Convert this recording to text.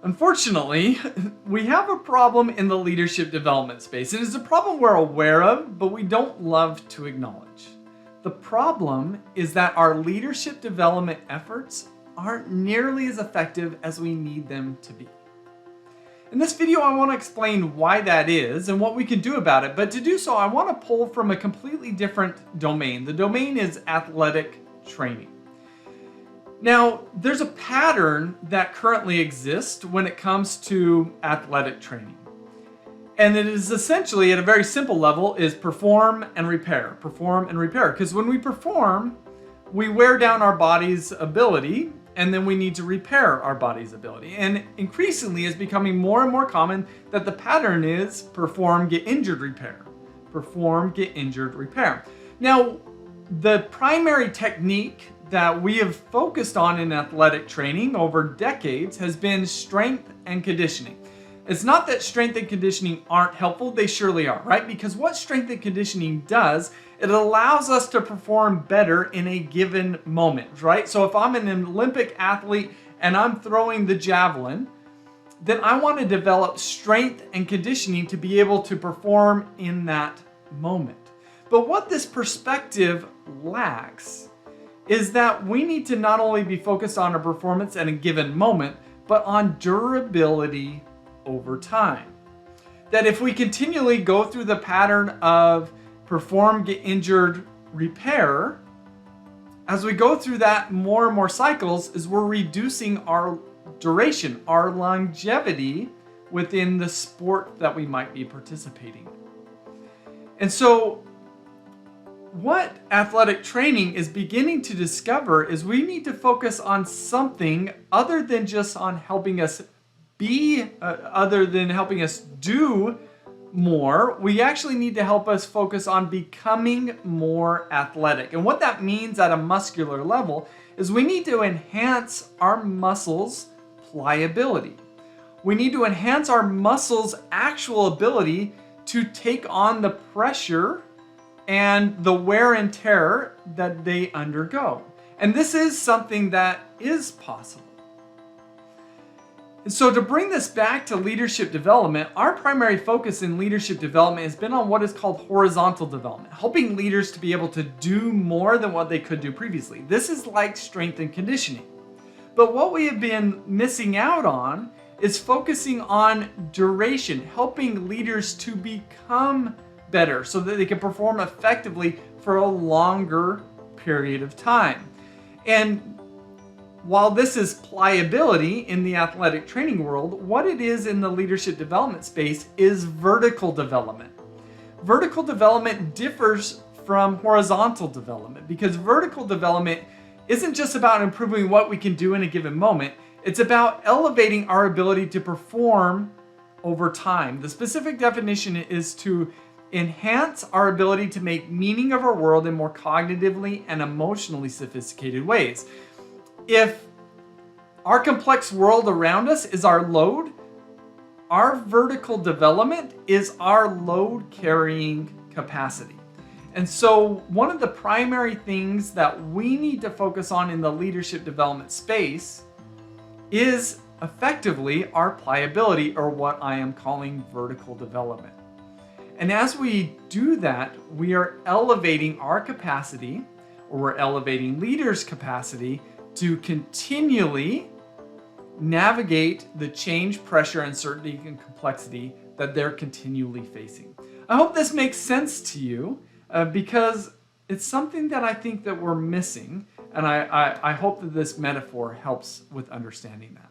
Unfortunately, we have a problem in the leadership development space, and it's a problem we're aware of, but we don't love to acknowledge. The problem is that our leadership development efforts aren't nearly as effective as we need them to be. In this video, I want to explain why that is and what we can do about it, but to do so, I want to pull from a completely different domain. The domain is athletic training. Now, there's a pattern that currently exists when it comes to athletic training. And it is essentially, at a very simple level, is perform and repair. Perform and repair. Because when we perform, we wear down our body's ability, and then we need to repair our body's ability. And increasingly, it's becoming more and more common that the pattern is perform, get injured, repair. Perform, get injured, repair. Now, the primary technique that we have focused on in athletic training over decades has been strength and conditioning. It's not that strength and conditioning aren't helpful, they surely are, right? Because what strength and conditioning does, it allows us to perform better in a given moment, right? So if I'm an Olympic athlete and I'm throwing the javelin, then I want to develop strength and conditioning to be able to perform in that moment. But what this perspective lacks is that we need to not only be focused on a performance at a given moment, but on durability over time. That if we continually go through the pattern of perform, get injured, repair, as we go through that more and more cycles, is we're reducing our duration, our longevity within the sport that we might be participating in. And so what athletic training is beginning to discover is we need to focus on something other than just on helping us other than helping us do more. We actually need to help us focus on becoming more athletic. And what that means at a muscular level is we need to enhance our muscles' pliability. We need to enhance our muscles' actual ability to take on the pressure and the wear and tear that they undergo. And this is something that is possible. And so to bring this back to leadership development, our primary focus in leadership development has been on what is called horizontal development, helping leaders to be able to do more than what they could do previously. This is like strength and conditioning. But what we have been missing out on is focusing on duration, helping leaders to become better so that they can perform effectively for a longer period of time. And while this is pliability in the athletic training world, what it is in the leadership development space is vertical development. Vertical development differs from horizontal development because vertical development isn't just about improving what we can do in a given moment. It's about elevating our ability to perform over time. The specific definition is to enhance our ability to make meaning of our world in more cognitively and emotionally sophisticated ways. If our complex world around us is our load, our vertical development is our load carrying capacity. And so one of the primary things that we need to focus on in the leadership development space is effectively our pliability, or what I am calling vertical development. And as we do that, we are elevating our capacity, or we're elevating leaders' capacity to continually navigate the change, pressure, uncertainty, and complexity that they're continually facing. I hope this makes sense to you because it's something that I think that we're missing, and I hope that this metaphor helps with understanding that.